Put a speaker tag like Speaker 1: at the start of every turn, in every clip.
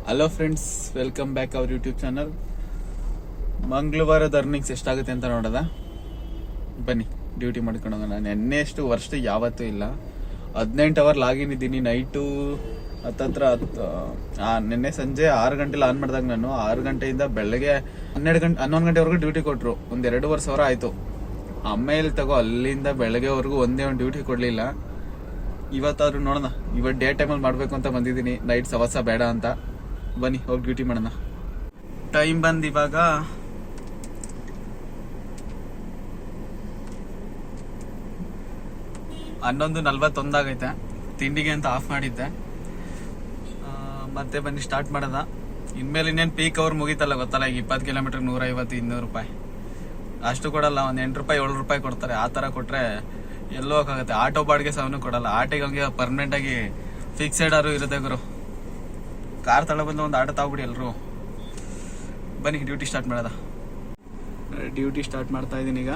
Speaker 1: Hello friends, welcome back our YouTube channel. ಮಂಗಳವಾರದ earnings ಎಷ್ಟಾಗುತ್ತೆ ಅಂತ ನೋಡೋದ. ಬನ್ನಿ ಡ್ಯೂಟಿ ಮಾಡ್ಕೊಂಡು ಹೋಗೋಣ. ನೆನ್ನೆಷ್ಟು ವರ್ಷ ಯಾವತ್ತೂ ಇಲ್ಲ. 18 ಅವರ್ ಲಾಗಿನ್ ಇದ್ದೀನಿ. ನೈಟು ಹತ್ತತ್ರ ನಿನ್ನೆ ಸಂಜೆ 6 ಗಂಟೆಲಿ ಆನ್ ಮಾಡಿದಾಗ ನಾನು 6 ಗಂಟೆಯಿಂದ ಬೆಳಗ್ಗೆ 11 ಗಂಟೆವರೆಗೂ ಡ್ಯೂಟಿ ಕೊಟ್ಟರು. ಒಂದು 2.5 ಸಾವಿರ ಆಯಿತು. ಆಮೇಲೆ ಅಲ್ಲಿಂದ ಬೆಳಗ್ಗೆವರೆಗೂ ಒಂದೇ ಒಂದು ಡ್ಯೂಟಿ ಕೊಡಲಿಲ್ಲ. ಇವತ್ತಾದ್ರೂ ನೋಡೋಣ. ಇವತ್ತು ಡೇ ಟೈಮಲ್ಲಿ ಮಾಡಬೇಕು ಅಂತ ಬಂದಿದ್ದೀನಿ. ನೈಟ್ ಸವಸ ಬೇಡ ಅಂತ. ಬನ್ನಿ ಹೋಗಿ ಡ್ಯೂಟಿ ಮಾಡೋಣ. ಟೈಮ್ ಬಂದು ಇವಾಗ 11:41 ಆಗೈತೆ. ತಿಂಡಿಗೆ ಅಂತ ಆಫ್ ಮಾಡಿದ್ದೆ. ಮತ್ತೆ ಬನ್ನಿ ಸ್ಟಾರ್ಟ್ ಮಾಡೋದ. ಇನ್ಮೇಲೆ ಇನ್ನೇನು ಪೀಕ್ ಅವರ್ ಮುಗೀತಲ್ಲ, ಗೊತ್ತಲ್ಲ. ಈಗ 20 ಕಿಲೋಮೀಟರ್ 150-200 ರೂಪಾಯಿ ಅಷ್ಟು ಕೊಡಲ್ಲ. ಒಂದು 8 ರೂಪಾಯಿ 7 ರೂಪಾಯಿ ಕೊಡ್ತಾರೆ. ಆ ಥರ ಕೊಟ್ಟರೆ ಎಲ್ಲೋ ಹೋಗಾಗುತ್ತೆ. ಆಟೋ ಬಾಡಿಗೆ ಸಾವನು ಕೊಡಲ್ಲ. ಆಟೋಗೆ ಪರ್ಮನೆಂಟ್ ಆಗಿ ಫಿಕ್ಸೆಡ್ ಆರು ಇರುತ್ತೆ ಗುರು. ಕಾರ್ ತಳ ಬಂದು ಒಂದು ಆಟೋ ತಗೊಬಿಡಿ ಎಲ್ಲರೂ. ಬನ್ನಿ ಡ್ಯೂಟಿ ಸ್ಟಾರ್ಟ್ ಮಾಡೋದ. ಡ್ಯೂಟಿ ಸ್ಟಾರ್ಟ್ ಮಾಡ್ತಾ ಇದ್ದೀನಿ ಈಗ.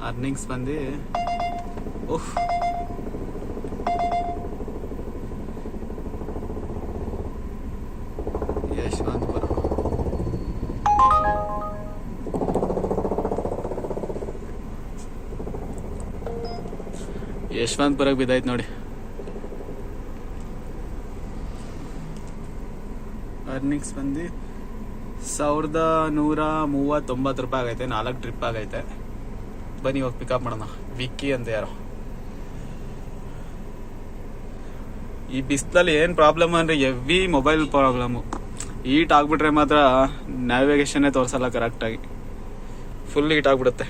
Speaker 1: ಅರ್ನಿಂಗ್ಸ್ ಬಂದು ಯಶವಂತಪುರ. ಯಶವಂತಪುರಕ್ಕೆ ಬಿದ್ದಾಯ್ತು ನೋಡಿ. ಅರ್ನಿಂಗ್ಸ್ ಬಂದು 1139 ರೂಪಾಯಿ ಆಗೈತೆ. 4 ಟ್ರಿಪ್ ಆಗೈತೆ. ಬನ್ನಿ ಹೋಗಿ ಪಿಕಪ್ ಮಾಡೋಣ. ವಿಕ್ಕಿ ಅಂತ ಯಾರೋ. ಈ ಬಿಸಿಲಲ್ಲಿ ಏನು ಪ್ರಾಬ್ಲಮ್ ಅಂದರೆ ಹೆವಿ ಮೊಬೈಲ್ ಪ್ರಾಬ್ಲಮ್ಮು. ಹೀಟ್ ಆಗಿಬಿಟ್ರೆ ಮಾತ್ರ ನ್ಯಾವಿಗೇಷನ್ನೇ ತೋರಿಸಲ್ಲ ಕರೆಕ್ಟಾಗಿ. ಫುಲ್ ಹೀಟ್ ಆಗಿಬಿಡುತ್ತೆ.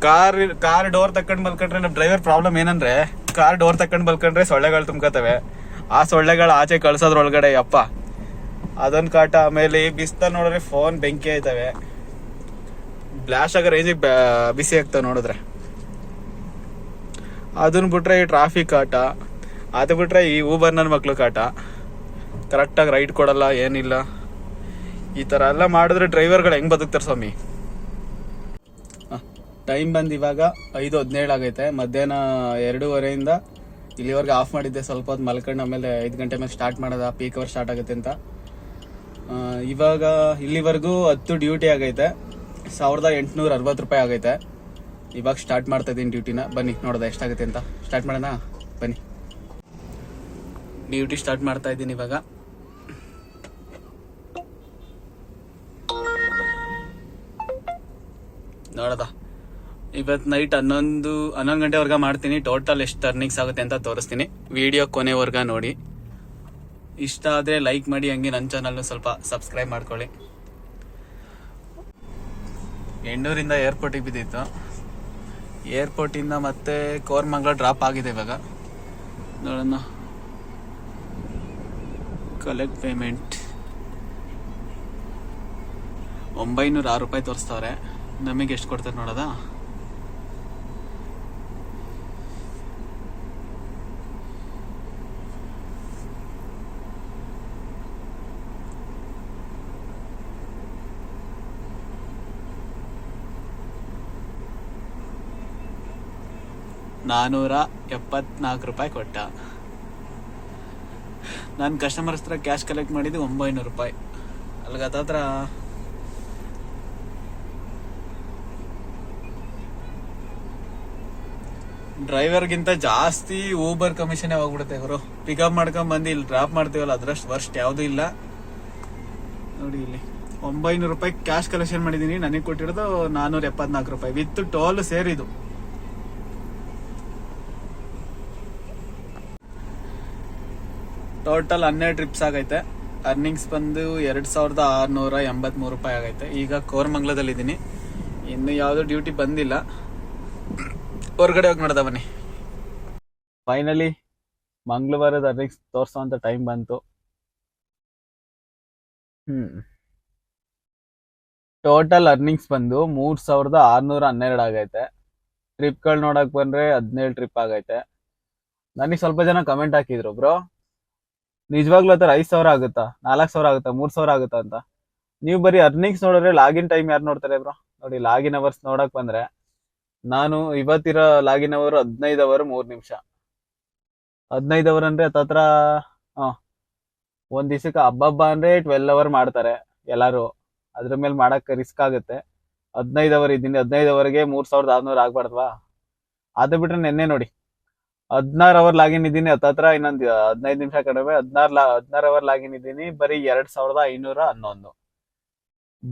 Speaker 1: ಕಾರ್ ಡೋರ್ ತಕೊಂಡು ಮಲ್ಕೊಂಡ್ರೆ ನಮ್ಮ ಡ್ರೈವರ್ ಪ್ರಾಬ್ಲಮ್ ಏನಂದ್ರೆ, ಕಾರ್ ಡೋರ್ ತಕೊಂಡು ಮಲ್ಕೊಂಡ್ರೆ ಸೊಳ್ಳೆಗಳು ತುಂಬ್ಕೋತವೆ. ಆ ಸೊಳ್ಳೆಗಳು ಆಚೆ ಕಳ್ಸೋದ್ರೊಳಗಡೆ ಅಪ್ಪ ಅದೊಂದು ಕಾಟ. ಆಮೇಲೆ ಬಿಸಿಲಲ್ಲಿ ನೋಡಿದ್ರೆ ಫೋನ್ ಬೆಂಕಿ ಆಯ್ತವೆ. ಬ್ಲಾಸ್ಟ್ ಆಗೋ ರೇಂಜಿಗೆ ಬಿಸಿ ಆಗ್ತವೆ ನೋಡಿದ್ರೆ. ಅದನ್ನ ಬಿಟ್ರೆ ಈ ಟ್ರಾಫಿಕ್ ಕಾಟ. ಅದು ಬಿಟ್ರೆ ಈ ಊಬರ್ ನನ್ನ ಮಕ್ಳು ಕಾಟ. ಕರೆಕ್ಟಾಗಿ ರೈಡ್ ಕೊಡಲ್ಲ, ಏನಿಲ್ಲ. ಈ ಥರ ಎಲ್ಲ ಮಾಡಿದ್ರೆ ಡ್ರೈವರ್ಗಳು ಹೆಂಗೆ ಬದುಕ್ತಾರೆ ಸ್ವಾಮಿ. ಟೈಮ್ ಬಂದು ಇವಾಗ 5:17 ಆಗೈತೆ. ಮಧ್ಯಾಹ್ನ 2:15 ಇಲ್ಲಿವರೆಗೆ ಆಫ್ ಮಾಡಿದ್ದೆ. ಸ್ವಲ್ಪ ಹೊತ್ತು ಮಲ್ಕೊಂಡು ಆಮೇಲೆ 5 ಗಂಟೆ ಮೇಲೆ ಸ್ಟಾರ್ಟ್ ಮಾಡೋದ. ಪೀಕ್ ಅವರ್ ಸ್ಟಾರ್ಟ್ ಆಗುತ್ತೆ ಅಂತ. ಇವಾಗ ಇಲ್ಲಿವರೆಗೂ 10 ಡ್ಯೂಟಿ ಆಗೈತೆ. 1860 ರೂಪಾಯಿ ಆಗೈತೆ. ಇವಾಗ ಸ್ಟಾರ್ಟ್ ಮಾಡ್ತಾ ಇದ್ದೀನಿ ಡ್ಯೂಟಿನ. ಬನ್ನಿ ನೋಡೋದ ಎಷ್ಟಾಗುತ್ತೆ ಅಂತ. ಸ್ಟಾರ್ಟ್ ಮಾಡೋಣ ಬನ್ನಿ. ಡ್ಯೂಟಿ ಸ್ಟಾರ್ಟ್ ಮಾಡ್ತಾ ಇದ್ದೀನಿ ಇವಾಗ. ನೋಡೋದ ಇವತ್ತು ನೈಟ್ 11 ಗಂಟೆವರೆಗೆ ಮಾಡ್ತೀನಿ. ಟೋಟಲ್ ಎಷ್ಟು ಅರ್ನಿಂಗ್ಸ್ ಆಗುತ್ತೆ ಅಂತ ತೋರಿಸ್ತೀನಿ. ವಿಡಿಯೋ ಕೊನೆವರೆಗೆ ನೋಡಿ. ಇಷ್ಟ ಆದರೆ ಲೈಕ್ ಮಾಡಿ, ಹಂಗೆ ನನ್ನ ಚಾನಲ್ನ ಸ್ವಲ್ಪ ಸಬ್ಸ್ಕ್ರೈಬ್ ಮಾಡ್ಕೊಳ್ಳಿ. ಎಣ್ಣೂರಿಂದ ಏರ್ಪೋರ್ಟಿಗೆ ಬಿದ್ದಿತ್ತು. ಏರ್ಪೋರ್ಟಿಂದ ಮತ್ತೆ ಕೋರಮಂಗಲ ಡ್ರಾಪ್ ಆಗಿದೆ. ಇವಾಗ ನೋಡೋಣ. ಕಲೆಕ್ಟ್ ಪೇಮೆಂಟ್ 906 ರೂಪಾಯಿ ತೋರಿಸ್ತವ್ರೆ. ನಮಗೆ ಎಷ್ಟು ಕೊಡ್ತಾರೆ ನೋಡೋದಾ. ₹474 ರೂಪಾಯಿ ಕೊಟ್ಟ. ನಾನು ಕಸ್ಟಮರ್ ಹತ್ರ ಕ್ಯಾಶ್ ಕಲೆಕ್ಟ್ ಮಾಡಿದ್ದು 900 ರೂಪಾಯಿ. ಅಲ್ಲಿಗೆ ಹತ್ರ ಡ್ರೈವರ್ಗಿಂತ ಜಾಸ್ತಿ ಊಬರ್ ಕಮಿಷನ್ ಹೋಗ್ಬಿಡುತ್ತೆ ಅವರು. ಪಿಕಪ್ ಮಾಡ್ಕೊಂಡ್ ಬಂದು ಇಲ್ಲಿ ಡ್ರಾಪ್ ಮಾಡ್ತೀವಲ್ಲ, ಅದ್ರಷ್ಟು ವರ್ಸ್ಟ್ ಯಾವುದೂ ಇಲ್ಲ ನೋಡಿ. ಇಲ್ಲಿ 900 ರೂಪಾಯಿ ಕ್ಯಾಶ್ ಕಲೆಕ್ಷನ್ ಮಾಡಿದ್ದೀನಿ. ನನಗೆ ಕೊಟ್ಟಿರೋದು 474 ರೂಪಾಯಿ ವಿತ್ ಟೋಲ್ ಸೇರಿದು. ಟೋಟಲ್ 12 ಟ್ರಿಪ್ಸ್ ಆಗೈತೆ. ಅರ್ನಿಂಗ್ಸ್ ಬಂದು 2683 ರೂಪಾಯಿ ಆಗೈತೆ. ಈಗ ಕೋರಮಂಗಲದಲ್ಲಿದ್ದೀನಿ. ಇನ್ನು ಯಾವುದೋ ಡ್ಯೂಟಿ ಬಂದಿಲ್ಲ. ಹೊರಗಡೆ ಹೋಗಿ ನೋಡೋದ ಬನ್ನಿ. ಫೈನಲಿ ಮಂಗಳವಾರದ ಅರ್ನಿಂಗ್ಸ್ ತೋರಿಸೋಂಥ ಟೈಮ್ ಬಂತು. ಟೋಟಲ್ ಅರ್ನಿಂಗ್ಸ್ ಬಂದು 3612 ಆಗೈತೆ. ಟ್ರಿಪ್ಗಳು ನೋಡಕ್ ಬಂದ್ರೆ 17 ಟ್ರಿಪ್ ಆಗೈತೆ. ನನಗೆ ಸ್ವಲ್ಪ ಜನ ಕಮೆಂಟ್ ಹಾಕಿದ್ರು, ಬ್ರೋ ನಿಜವಾಗ್ಲೂ ಆ 5,000 ಆಗುತ್ತಾ, 4,000 ಆಗುತ್ತಾ, 3,000 ಆಗುತ್ತಾ ಅಂತ. ನೀವು ಬರೀ ಅರ್ನಿಂಗ್ಸ್ ನೋಡಿದ್ರೆ ಲಾಗಿನ್ ಟೈಮ್ ಯಾರು ನೋಡ್ತಾರೆ ಬ್ರೋ? ನೋಡಿ, ಲಾಗಿನ್ ಅವರ್ಸ್ ನೋಡಕ್ ಬಂದ್ರೆ ನಾನು ಇವತ್ತಿರೋ ಲಾಗಿನ್ ಅವರು 15 ಅವರ್ 3 ನಿಮಿಷ. 15 ಅವರ್ ಅಂದ್ರೆ ಹತ್ತತ್ರ ಹ ಒಂದ್ ದಿವಸಕ್ಕೆ ಹಬ್ಬ ಅಂದ್ರೆ 12 ಅವರ್ ಮಾಡ್ತಾರೆ ಎಲ್ಲಾರು. ಅದ್ರ ಮೇಲೆ ಮಾಡಕ್ ರಿಸ್ಕ್ ಆಗುತ್ತೆ. 15 ಅವರ್ ಇದ್ದೀನಿ, 15 ಅವರ್ಗೆ 3600 ಆಗ್ಬಾರ್ದವಾ? ಅದು ಬಿಟ್ರೆ ನೆನ್ನೆ ನೋಡಿ 16 ಅವರ್ ಲಾಗಿನ್ ಇದ್ದೀನಿ, ಹತ್ತತ್ರ ಇನ್ನೊಂದು 15 ನಿಮಿಷ ಕಡಿಮೆ 16 ಅವರ್ ಲಾಗಿನ್ ಇದ್ದೀನಿ, ಬರೀ 2511.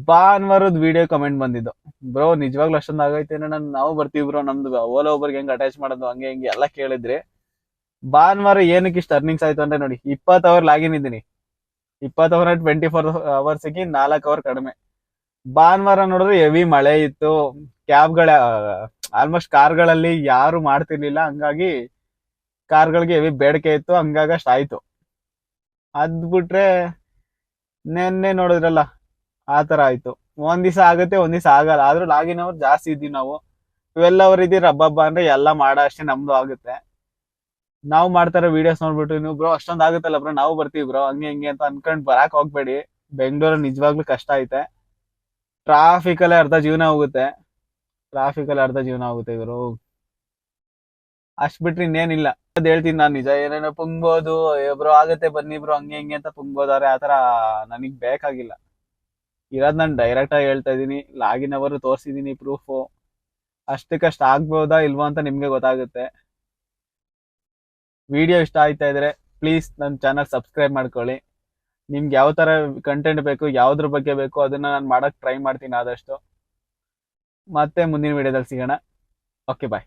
Speaker 1: ಭಾನುವಾರದ ವಿಡಿಯೋ ಕಮೆಂಟ್ ಬಂದಿದ್ದು, ಬ್ರೋ ನಿಜವಾಗ್ಲೂ ಅಷ್ಟೊಂದು ಆಗೈತೆ ನಾವು ಬರ್ತೀವಿ ಬ್ರೋ, ನಮ್ದು ಓಲಾ ಒಬ್ಬರಿಗೆ ಹೆಂಗ್ ಅಟ್ಯಾಚ್ ಮಾಡೋದು ಹಂಗೆ ಹಿಂಗೆ ಎಲ್ಲ ಕೇಳಿದ್ರಿ. ಭಾನುವಾರ ಏನಕ್ಕೆ ಇಷ್ಟು ಅರ್ನಿಂಗ್ಸ್ ಆಯ್ತು ಅಂದ್ರೆ ನೋಡಿ, 20 ಅವರ್ ಲಾಗಿನ್ ಇದ್ದೀನಿ, 20 ಅವರ್ 24 ಅವರ್ಸ್ಗೆ 4 ಅವರ್ ಕಡಿಮೆ. ಭಾನುವಾರ ನೋಡಿದ್ರೆ ಹೆವಿ ಮಳೆ ಇತ್ತು, ಕ್ಯಾಬ್ಗಳ ಆಲ್ಮೋಸ್ಟ್ ಕಾರ್ಗಳಲ್ಲಿ ಯಾರು ಮಾಡ್ತಿರ್ಲಿಲ್ಲ, ಹಂಗಾಗಿ ಕಾರ್ಗಳಿಗೆ ಹೆವಿ ಬೇಡಿಕೆ ಇತ್ತು, ಹಂಗಾಗಿ ಅಷ್ಟ್ ಆಯ್ತು. ಅದ್ ಬಿಟ್ರೆ ನೆನ್ನೆ ನೋಡಿದ್ರಲ್ಲ ಆ ತರ ಆಯ್ತು. ಒಂದ್ ದಿವಸ ಆಗುತ್ತೆ, ಒಂದ್ ದಿವಸ ಆಗಲ್ಲ, ಆದ್ರೂ ಲಾಗಿನ್ ಅವರ್ ಜಾಸ್ತಿ ಇದ್ದೀವಿ ನಾವು. 12 ಅವರ್ ಇದೀರಿ, ಹಬ್ಬ ಅಂದ್ರೆ ಎಲ್ಲ ಮಾಡೋ ಅಷ್ಟೇ ನಮ್ದು ಆಗುತ್ತೆ. ನಾವು ಮಾಡ್ತಾರೋ ವಿಡಿಯೋಸ್ ನೋಡ್ಬಿಟ್ಟು ನೀವು ಬ್ರೋ ಅಷ್ಟೊಂದ್ ಆಗುತ್ತಲ್ಲ ಬ್ರೋ ನಾವು ಬರ್ತೀವಿ ಬ್ರೋ ಹಂಗೆ ಹಿಂಗೆ ಅಂತ ಅನ್ಕೊಂಡ್ ಬರಾಕ್ ಹೋಗ್ಬೇಡಿ. ಬೆಂಗಳೂರು ನಿಜವಾಗ್ಲೂ ಕಷ್ಟ ಐತೆ, ಟ್ರಾಫಿಕ್ ಅಲ್ಲೇ ಅರ್ಧ ಜೀವನ ಹೋಗುತ್ತೆ, ಇವರು. ಅಷ್ಟ್ ಬಿಟ್ರೆ ಇನ್ನೇನಿಲ್ಲ. ಅದ್ ಹೇಳ್ತೀನಿ ನಾನ್, ನಿಜ ಏನೇನೋ ಪುಂಗ್ಬೋದು, ಬ್ರೋ ಆಗತ್ತೆ ಬನ್ನಿ ಬ್ರೋ ಹಂಗೆ ಹಿಂಗೆ ಅಂತ ಪುಂಗ್ಬೋದಾರೆ, ಆತರ ನನಗ್ ಬೇಕಾಗಿಲ್ಲ. ಇರೋದ್ ನಾನು ಡೈರೆಕ್ಟ್ ಆಗಿ ಹೇಳ್ತಾ ಇದೀನಿ, ಲಾಗಿನ್ ಅವರು ತೋರ್ಸಿದೀನಿ ಪ್ರೂಫ್. ಅಷ್ಟಕ್ಕಷ್ಟ ಆಗ್ಬೋದಾ ಇಲ್ವಾ ಅಂತ ನಿಮ್ಗೆ ಗೊತ್ತಾಗುತ್ತೆ. ವಿಡಿಯೋ ಇಷ್ಟ ಆಯ್ತಾ ಇದ್ರೆ ಪ್ಲೀಸ್ ನನ್ನ ಚಾನಲ್ ಸಬ್ಸ್ಕ್ರೈಬ್ ಮಾಡ್ಕೊಳ್ಳಿ. ನಿಮ್ಗೆ ಯಾವ ತರ ಕಂಟೆಂಟ್ ಬೇಕು, ಯಾವ್ದ್ರ ಬಗ್ಗೆ ಬೇಕು, ಅದನ್ನ ನಾನು ಮಾಡಕ್ ಟ್ರೈ ಮಾಡ್ತೀನಿ ಆದಷ್ಟು. ಮತ್ತೆ ಮುಂದಿನ ವಿಡಿಯೋದಲ್ಲಿ ಸಿಗೋಣ. ಓಕೆ ಬಾಯ್.